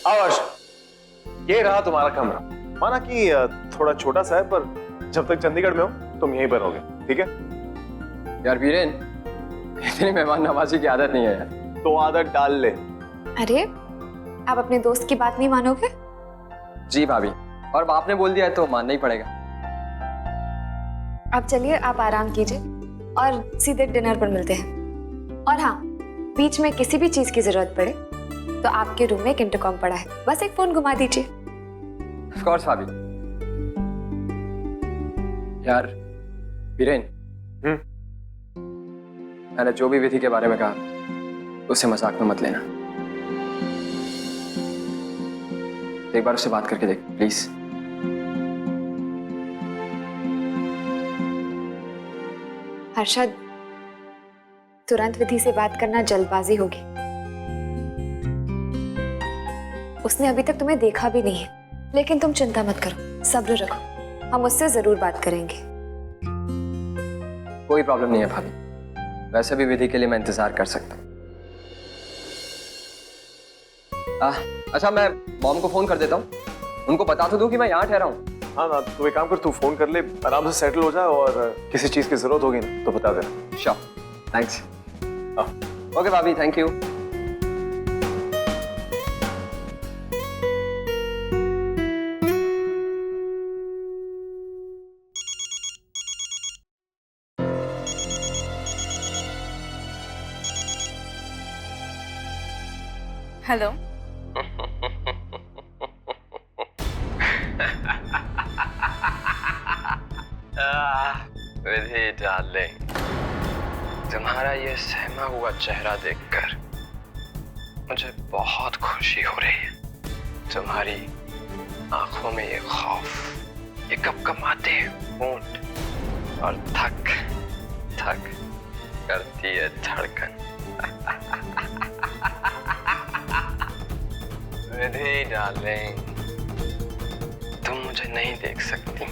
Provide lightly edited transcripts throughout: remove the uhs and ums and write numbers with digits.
आओ अर्श, ये रहा तुम्हारा कमरा। माना कि थोड़ा छोटा सा है, पर जब तक चंडीगढ़ में हो तुम यहीं पर रहोगे, ठीक है? यार वीरेन, इतनी मेहमान नवाजी की आदत नहीं है यार। तो आदत डाल ले। अरे आप अपने दोस्त की बात नहीं मानोगे? जी भाभी, और बाप ने बोल दिया है तो मानना ही पड़ेगा। अब चलिए, आप आराम कीजिए और सीधे डिनर पर मिलते हैं। और हाँ, बीच में किसी भी चीज की जरूरत पड़े तो आपके रूम में एक इंटरकॉम पड़ा है, बस एक फोन घुमा दीजिए। ऑफ कोर्स भाभी। यार वीरेन, मैंने जो भी विधि के बारे में कहा उसे मजाक में मत लेना। एक बार उससे बात करके देख प्लीज। हर्षद, तुरंत विधि से बात करना जल्दबाजी होगी। उसने अभी तक तुम्हें देखा भी नहीं है, लेकिन तुम चिंता मत करो, सब्र रखो, हम उससे जरूर बात करेंगे। कोई प्रॉब्लम नहीं है भाभी, वैसे भी विधि के लिए मैं इंतजार कर सकता हूँ। अच्छा, मैं मॉम को फोन कर देता हूँ, उनको बता तो दूं कि मैं यहाँ ठहरा हूँ। हाँ ना, तू एक काम कर, तू फोन कर ले, आराम से सेटल हो जा, और किसी चीज की जरूरत होगी ना तो बता देना। Sure, thanks. ओके भाभी, thank you. Hello. Vidhi darling, तुम्हारा ये सहमा हुआ चेहरा देखकर मुझे बहुत खुशी हो रही है। तुम्हारी आंखों में ये खौफ, ये कपकपाते होंठ और थक थक करती है धड़कन। विधि डार्लिंग, तुम मुझे नहीं देख सकती,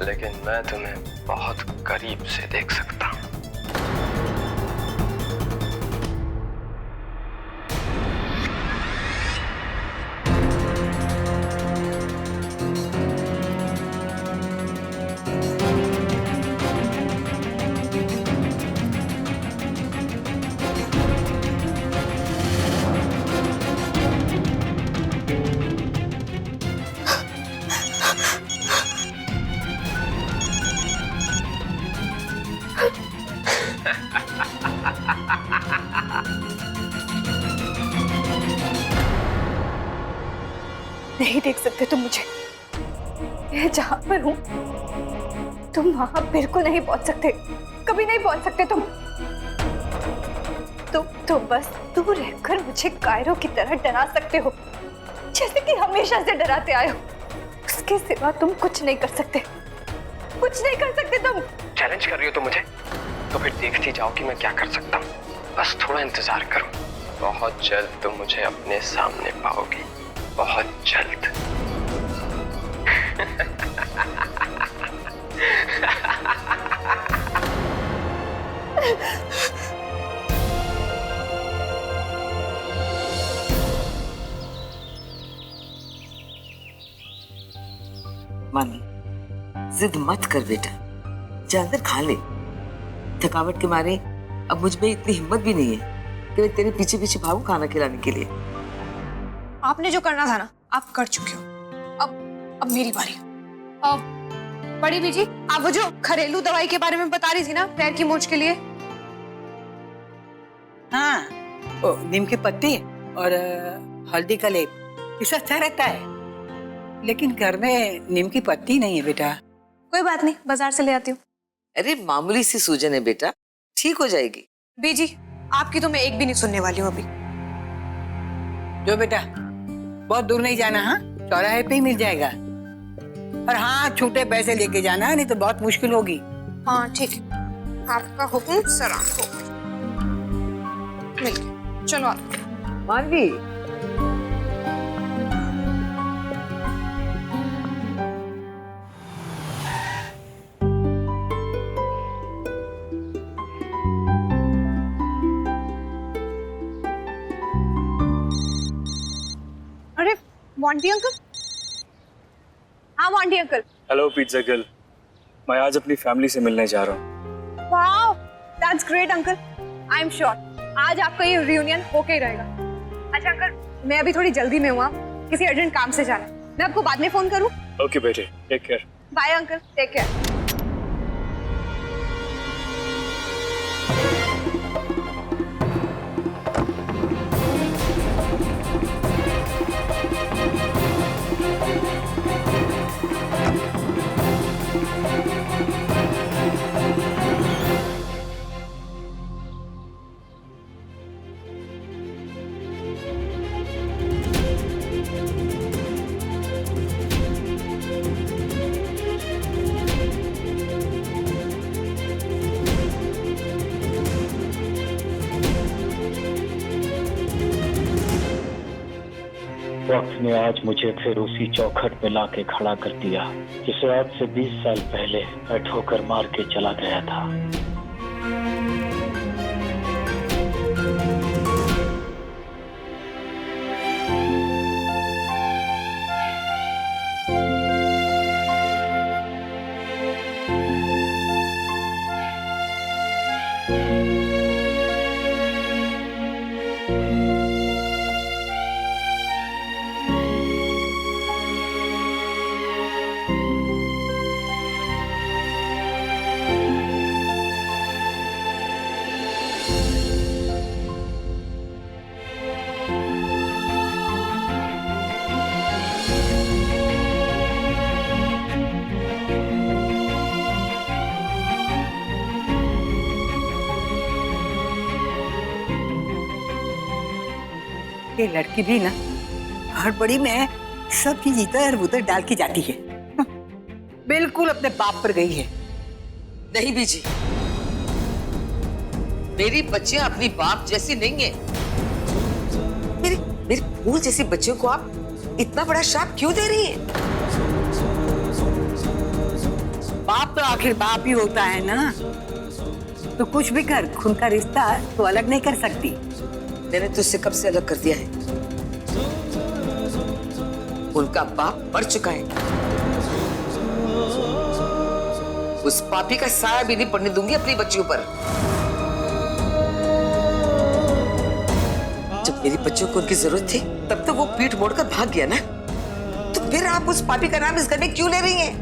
लेकिन मैं तुम्हें बहुत करीब से देख सकता हूँ। नहीं देख सकते तुम मुझे, मैं जहां पर हूं तुम वहां बिल्कुल नहीं पहुंच सकते, कभी नहीं पहुंच सकते तुम तो बस दूर रहकर मुझे कायरों की तरह डरा सकते हो, जैसे कि हमेशा से डराते आए हो। उसके सिवा तुम कुछ नहीं कर सकते, कुछ नहीं कर सकते तुम। चैलेंज कर रही हो तो मुझे, तो फिर देखती जाओ कि मैं क्या कर सकता हूँ। बस थोड़ा इंतजार करो, बहुत जल्द तुम मुझे अपने सामने पाओगी, बहुत जल्द। मानी, जिद मत कर बेटा, जाकर खा ले। थकावट के मारे अब मुझ में इतनी हिम्मत भी नहीं है कि मैं तेरे पीछे पीछे भागूं खाना खिलाने के लिए। आपने जो करना था ना, आप कर चुके हो। अब मेरी बारी। बड़ी बीजी, आप वो जो घरेलू दवाई के बारे में बता रही थी ना, पैर की मोच के लिए। हाँ, ओ, नीम के पत्ते और हल्दी का लेप, इससे अच्छा रहता है, लेकिन घर में नीम की पत्ती नहीं है बेटा। कोई बात नहीं, बाजार से ले आती हूँ। अरे मामूली सी सूजन है बेटा, ठीक हो जाएगी। बीजी, आपकी तो मैं एक भी नहीं सुनने वाली हूँ अभी। जो बेटा, बहुत दूर नहीं जाना, हाँ, चौराहे पे ही मिल जाएगा। और हाँ, छूटे पैसे लेके जाना, नहीं तो बहुत मुश्किल होगी। हाँ ठीक है, आपका हुक्म सलाम हो। मिल गए, चलो आप। मानवी, मोंटी अंकल? हाँ Monty uncle. Hello pizza girl, मैं आज अपनी फैमिली से मिलने जा रहा हूँ। Wow, that's great uncle. I am sure आज आपका ये रियूनियन होके ही रहेगा। अच्छा अंकल, मैं अभी थोड़ी जल्दी में हूँ, किसी अर्जेंट काम से जाना है। मैं आपको बाद में फोन करूँ? ओके बेटे, take care. Bye uncle, take care. वक्त ने आज मुझे फिर उसी चौखट में लाके खड़ा कर दिया जिसे आज से 20 साल पहले मैं ठोकर मार के चला गया था। ये लड़की भी ना हड़बड़ी में सब चीज इधर उधर डाल के जाती है। बिल्कुल अपने बाप पर गई है। नहीं बीजी, मेरी बच्चियां अपनी बाप जैसी नहीं है। मेरी फूल जैसी बच्चियों को आप इतना बड़ा श्राप क्यों दे रही हैं? बाप तो आखिर बाप ही होता है ना, तो कुछ भी कर, खून का रिश्ता तो अलग नहीं कर सकती। मैंने तुझसे कब से अलग कर दिया है? उनका बाप मर चुका है, उस पापी का साया भी नहीं पड़ने दूंगी अपनी बच्चियों पर। जब मेरी बच्चियों को उनकी जरूरत थी तब तो वो पीठ मोड़कर भाग गया ना, तो फिर आप उस पापी का नाम इस घर में क्यों ले रही हैं?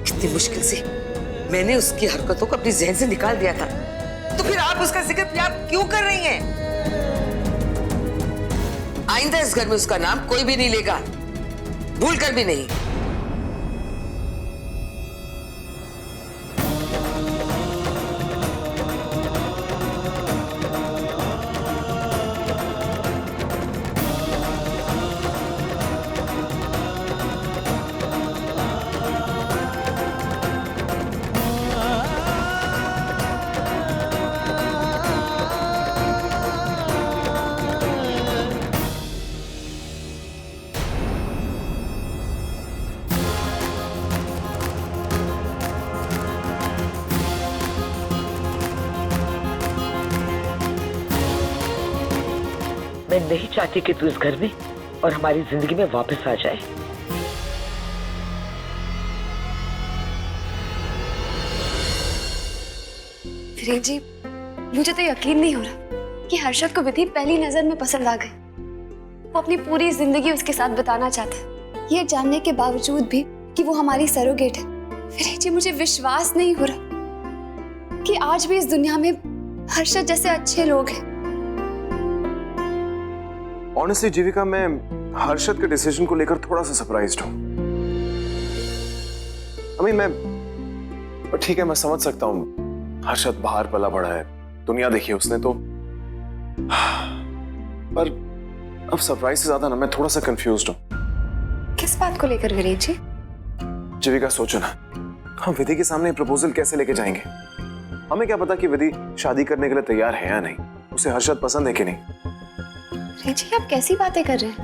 कितनी मुश्किल से मैंने उसकी हरकतों को अपनी जहन से निकाल दिया था, तो फिर आप उसका जिक्र याद क्यों कर रही हैं? आइंदा इस घर में उसका नाम कोई भी नहीं लेगा, भूल कर भी नहीं। मैं नहीं चाहती कि तू इस घर में और हमारी जिंदगी में वापस आ जाए। वीरेन जी, मुझे तो यकीन नहीं हो रहा कि हर्षद को विधि पहली नजर में पसंद आ गई। वो अपनी पूरी जिंदगी उसके साथ बिताना चाहता है, ये जानने के बावजूद भी कि वो हमारी सरोगेट है। वीरेन जी, मुझे विश्वास नहीं हो रहा कि आज भी इस दुनिया में हर्षद जैसे अच्छे लोग हैं। ऑनेस्टली जीविका, मैं हर्षद के डिसीजन को लेकर थोड़ा सा सरप्राइज्ड हूँ। मैं ठीक है, मैं समझ सकता हूँ हर्षद बाहर पला बड़ा है, दुनिया देखी है उसने तो, पर अब सरप्राइज से ज्यादा ना मैं थोड़ा सा कंफ्यूज्ड हूँ। किस बात को लेकर वीरेन जी? जीविका सोचो ना, हम विधि के सामने प्रपोजल कैसे लेके जाएंगे? हमें क्या पता कि विधि शादी करने के लिए तैयार है या नहीं, उसे हर्षद पसंद है कि नहीं। जी, आप कैसी बातें कर रहे हैं?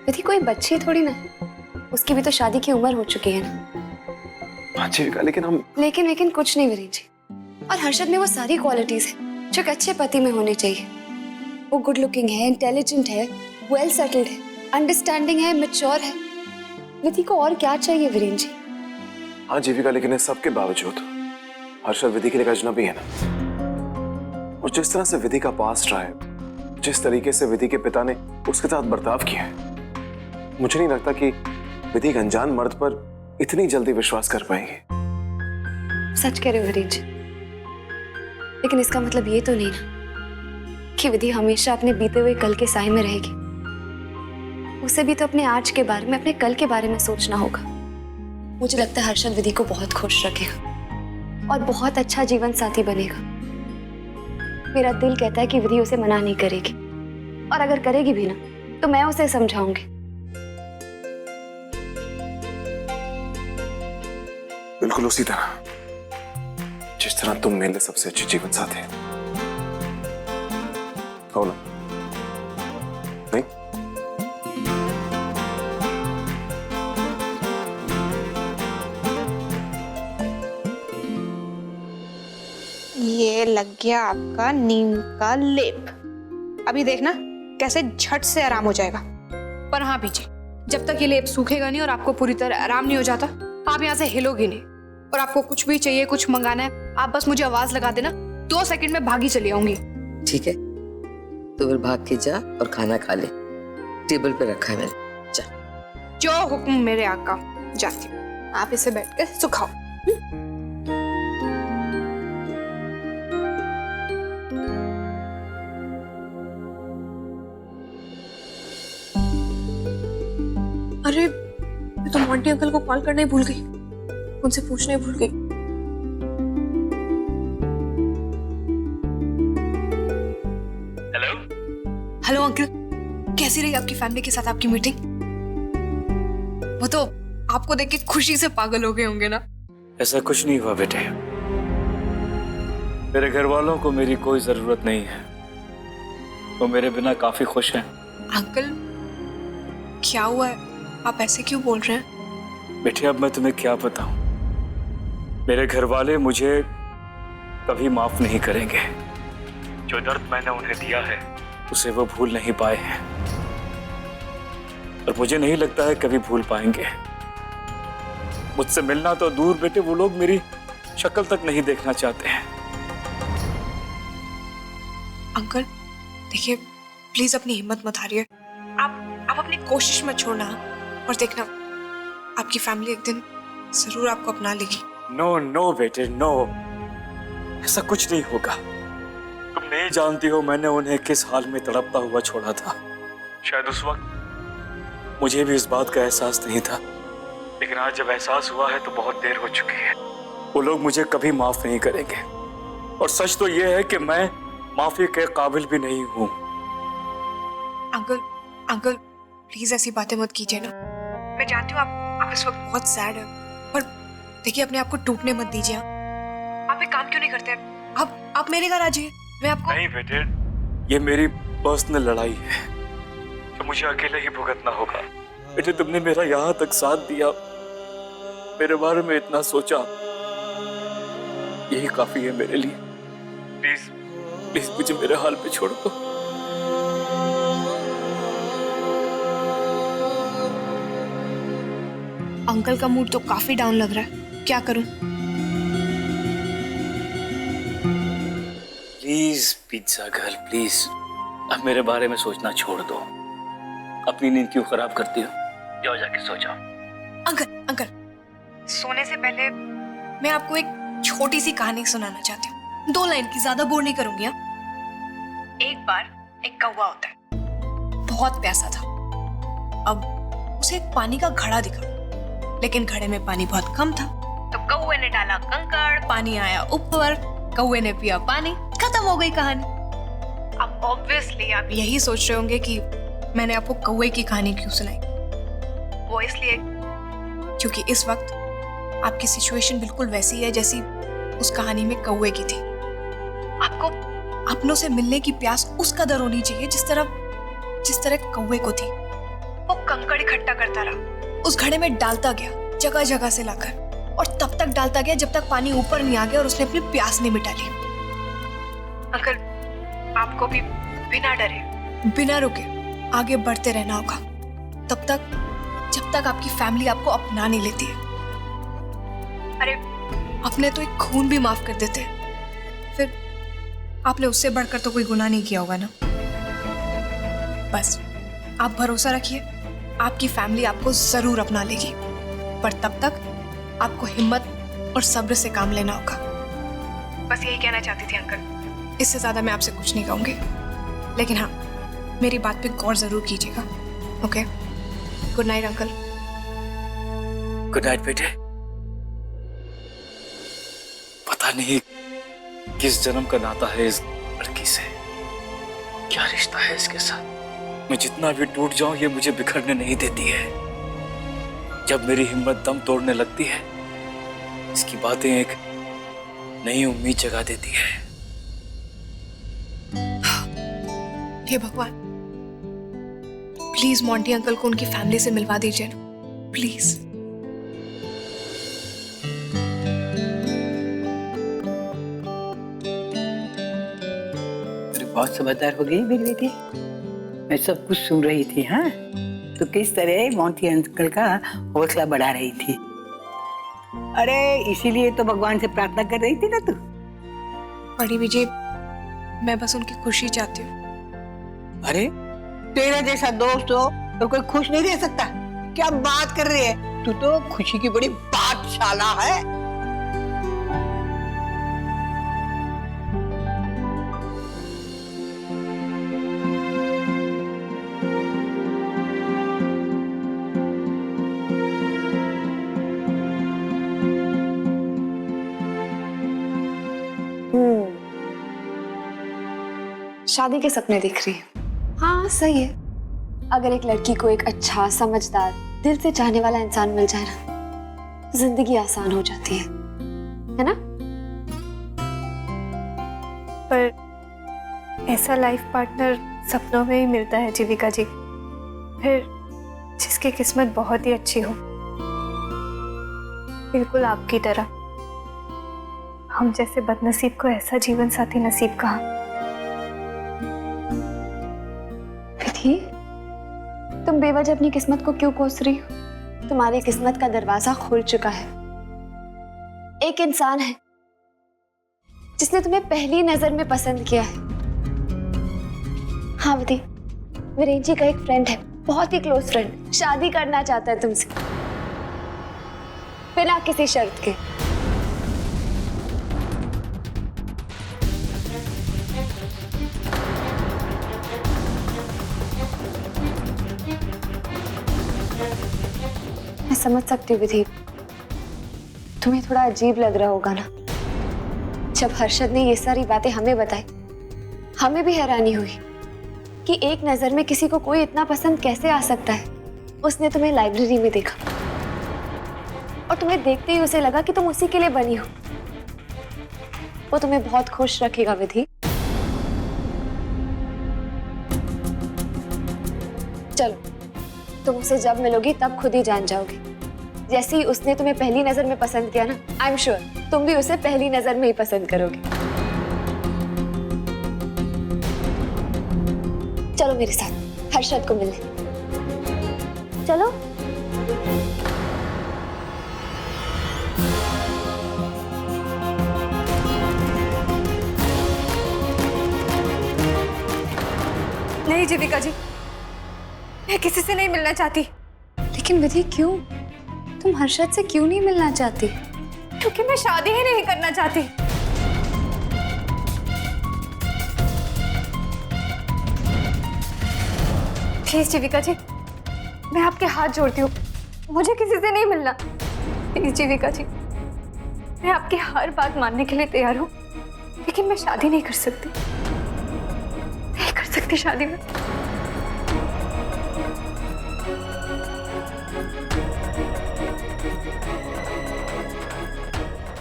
विधि कोई बच्ची थोड़ी ना, उसकी भी तो शादी की उम्र हो चुकी है ना। हाँ जीविका, लेकिन कुछ नहीं वीरेन जी। और हर्षद में वो सारी क्वालिटीज है जो एक अच्छे पति में होनी चाहिए। वो गुड लुकिंग है, इंटेलिजेंट है, वेल सेटल्ड है, अंडरस्टैंडिंग है, मैच्योर है। विधि को और क्या चाहिए वीरेंद्र जी? हाँ जीविका, लेकिन इस सब के बावजूद हर्षद विधि के लिए अजनबी है ना। और जिस तरह से विधि का पास्ट रहा है, जिस तरीके से विधि के पिता ने उसके साथ बर्ताव किया है, मुझे नहीं लगता कि विधि एक अनजान मर्द पर इतनी जल्दी विश्वास कर पाएंगे। सच कह रहे हो वीरेंद्र जी, लेकिन इसका मतलब ये तो नहीं ना कि विधि हमेशा अपने बीते हुए कल के साए में रहेगी। उसे भी तो अपने आज के बारे में, अपने कल के बारे में सोचना होगा। मुझे लगता है हर्षद विधि को बहुत खुश रखेगा और बहुत अच्छा जीवन साथी बनेगा। मेरा दिल कहता है कि विधि उसे मना नहीं करेगी, और अगर करेगी भी ना तो मैं उसे समझाऊंगी। बिल्कुल उसी तरह जिस तरह तुम मेरे लिए सबसे अच्छी जीवन साथी हो ना? नहीं? ये लग गया आपका नीम का लेप। अभी देखना कैसे झट से आराम हो जाएगा। पर हाँ बीजी, जब तक ये लेप सूखेगा नहीं और आपको पूरी तरह आराम नहीं हो जाता, आप यहाँ से हिलोगी नहीं। और आपको कुछ भी चाहिए, कुछ मंगाना है, आप बस मुझे आवाज लगा देना, 2 सेकंड में भागी चली आऊंगी। ठीक है, तो फिर भाग के जा और खाना खा ले, टेबल पे रखा है मैंने। जा। जो हुक्म मेरे आका। जाती हूँ, आप इसे बैठ के सुखाओ। अरे मैं तो मोंटी अंकल को कॉल करना ही भूल गई, उनसे पूछना ही भूल गई। हेलो अंकल, कैसी रही आपकी फैमिली के साथ आपकी मीटिंग? वो तो आपको देख के खुशी से पागल हो गए होंगे ना? ऐसा कुछ नहीं हुआ बेटे। मेरे घर वालों को मेरी कोई जरूरत नहीं है, वो मेरे बिना काफी खुश हैं। अंकल क्या हुआ है, आप ऐसे क्यों बोल रहे हैं? बेटे अब मैं तुम्हें क्या बताऊं, मेरे घर वाले मुझे कभी माफ नहीं करेंगे। जो दर्द मैंने उन्हें दिया है उसे वो भूल नहीं पाए हैं, और मुझे नहीं लगता है कभी भूल पाएंगे। मुझसे मिलना तो दूर बेटे, वो लोग मेरी शक्ल तक नहीं देखना चाहते हैं। अंकल देखिए, प्लीज अपनी हिम्मत मत हारिए। आप अपनी कोशिश मत छोड़ना, और देखना आपकी फैमिली एक दिन जरूर आपको अपना लेगी। नो नो बेटे नो, ऐसा कुछ नहीं होगा। तुम नहीं जानती हो मैंने उन्हें किस हाल में तड़पता हुआ छोड़ा था। शायद उस वक्त मुझे भी इस बात का एहसास नहीं था, लेकिन आज जब एहसास हुआ है तो बहुत देर हो चुकी है। वो लोग मुझे कभी माफ नहीं करेंगे, और सच तो ये है कि मैं माफी के काबिल भी नहीं हूं। अंकल प्लीज ऐसी बातें मत कीजिए ना। मैं जानती हूँ आप इस वक्त बहुत सैड है, पर देखिए अपने आप को टूटने मत दीजिए। आप एक काम क्यों नहीं करते? आप मेरे घर आ जाइए, मैं आपको। नहीं बेटे, ये मेरी पर्सनल लड़ाई है तो मुझे अकेले ही भुगतना होगा। बेटे तुमने मेरा यहाँ तक साथ दिया, मेरे बारे में इतना सोचा, यही काफी है मेरे लिए। प्लीज प्लीज मुझे मेरे हाल पे छोड़ दो। अंकल का मूड तो काफी डाउन लग रहा है, क्या करूं? प्लीज पिज्जा गर्ल प्लीज, अब मेरे बारे में सोचना छोड़ दो। अपनी नींद क्यों खराब करती हो? जाओ जाके सो जाओ। अंकल सोने से पहले मैं आपको एक छोटी सी कहानी सुनाना चाहती हूँ। 2 लाइन की, ज्यादा बोर नहीं करूंगी। एक बार एक कौवा होता है, बहुत प्यासा था। अब उसे एक पानी का घड़ा दिखा, लेकिन घड़े में पानी बहुत कम था। तो कौवे ने डाला कंकड़, पानी आया ऊपर, कौवे ने पिया पानी, खत्म हो गई कहानी। अब ऑब्वियसली आप यही सोच रहे होंगे कि मैंने आपको कौवे की कहानी क्यों सुनाई। वो इसलिए क्योंकि इस वक्त आपकी सिचुएशन बिल्कुल वैसी है जैसी उस कहानी में कौवे की थी। आपको अपनों से मिलने की प्यास उस कदर होनी चाहिए जिस तरह कौवे को थी। वो कंकड़ इकट्ठा करता रहा, उस घड़े में डालता गया जगह जगह से लाकर, और तब तक डालता गया जब तक पानी ऊपर नहीं आ गया और उसने अपनी प्यास नहीं मिटा ली। अंकल आपको भी बिना डरे, बिना रुके आगे बढ़ते रहना होगा। तब तक जब तक आपकी फैमिली आपको अपना नहीं लेती है। अरे अपने तो एक खून भी माफ कर देते हैं, फिर आपने उससे बढ़कर तो कोई गुनाह नहीं किया होगा ना। बस आप भरोसा रखिए, आपकी फैमिली आपको जरूर अपना लेगी, पर तब तक आपको हिम्मत और सब्र से काम लेना होगा। बस यही कहना चाहती थी अंकल, इससे ज्यादा मैं आपसे कुछ नहीं कहूंगी। लेकिन हाँ, मेरी बात पे गौर जरूर कीजिएगा। Okay, good night uncle. Good night बेटे। पता नहीं किस जन्म का नाता है इस लड़की से, क्या रिश्ता है इसके साथ। मैं जितना भी टूट जाऊं ये मुझे बिखरने नहीं देती है। जब मेरी हिम्मत दम तोड़ने लगती है, इसकी बातें एक नई उम्मीद जगा देती है। हे भगवान, प्लीज मोंटी अंकल को उनकी फैमिली से मिलवा दीजिए ना, प्लीज। बहुत समझदार हो गई मेरी बेटी। मैं सब कुछ सुन रही थी। हाँ, तो किस तरह मोंटी अंकल का हौसला बढ़ा रही थी। अरे इसीलिए तो भगवान से प्रार्थना कर रही थी ना तू। बड़ी बीजी, मैं बस उनकी खुशी चाहती हूँ। अरे तेरा जैसा दोस्त हो तो कोई खुश नहीं रह सकता? क्या बात कर रही है, तू तो खुशी की बड़ी पाठशाला है। शादी के सपने देख रही है। हाँ सही है, अगर एक लड़की को एक अच्छा समझदार दिल से चाहने वाला इंसान मिल जाए ना, तो जिंदगी आसान हो जाती है ना? पर ऐसा लाइफ पार्टनर सपनों में ही मिलता है जीविका जी, फिर जिसकी किस्मत बहुत ही अच्छी हो, बिल्कुल आपकी तरह। हम जैसे बदनसीब को ऐसा जीवन साथी नसीब कहाँ। तुम बेवजह अपनी किस्मत को क्यों कोस रही हो? तुम्हारी किस्मत का दरवाजा खुल चुका है। एक इंसान है जिसने तुम्हें पहली नजर में पसंद किया है। हाँ विधि, वीरेन जी का एक फ्रेंड है, बहुत ही क्लोज फ्रेंड, शादी करना चाहता है तुमसे बिना किसी शर्त के। समझ सकती हूँ विधि, तुम्हें थोड़ा अजीब लग रहा होगा ना। जब हर्षद ने ये सारी बातें हमें बताई, हमें भी हैरानी हुई कि एक नजर में किसी को कोई इतना पसंद कैसे आ सकता है। उसने तुम्हें लाइब्रेरी में देखा और तुम्हें देखते ही उसे लगा कि तुम उसी के लिए बनी हो। वो तुम्हें बहुत खुश रखेगा विधि। चलो, तुम उसे जब मिलोगी तब खुद ही जान जाओगी। जैसे ही उसने तुम्हें पहली नजर में पसंद किया ना, आई एम श्योर तुम भी उसे पहली नजर में ही पसंद करोगे। चलो मेरे साथ हर्षद को मिलने। चलो। नहीं जीविका जी, मैं किसी से नहीं मिलना चाहती। लेकिन विधि क्यों? तुम हर्षद से क्यों नहीं मिलना चाहती? क्योंकि मैं शादी ही नहीं करना चाहती। प्लीज जीविका जी, मैं आपके हाथ जोड़ती हूँ, मुझे किसी से नहीं मिलना। प्लीज जीविका जी, मैं आपकी हर बात मानने के लिए तैयार हूँ, लेकिन मैं शादी नहीं कर सकती। नहीं कर सकती शादी में।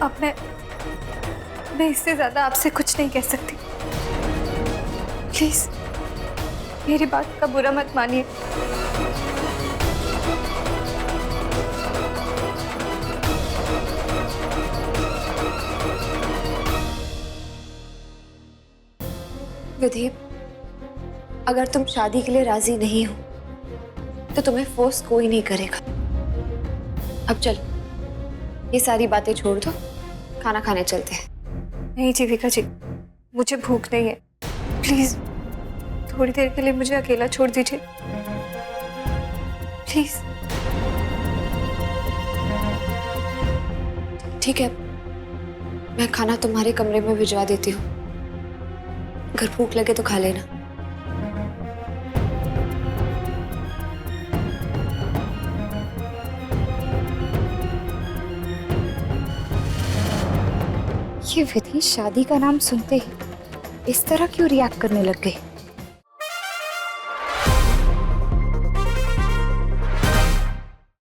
अब मैं इससे ज्यादा आपसे कुछ नहीं कह सकती। प्लीज मेरी बात का बुरा मत मानिए। विधि, अगर तुम शादी के लिए राजी नहीं हो तो तुम्हें फोर्स कोई नहीं करेगा। अब चल, ये सारी बातें छोड़ दो, खाना खाने चलते हैं। नहीं जीविका जी, मुझे भूख नहीं है। प्लीज थोड़ी देर के लिए मुझे अकेला छोड़ दीजिए, प्लीज। ठीक है, मैं खाना तुम्हारे कमरे में भिजवा देती हूँ। अगर भूख लगे तो खा लेना। ये विधि शादी का नाम सुनते ही इस तरह क्यों रिएक्ट करने लग गई?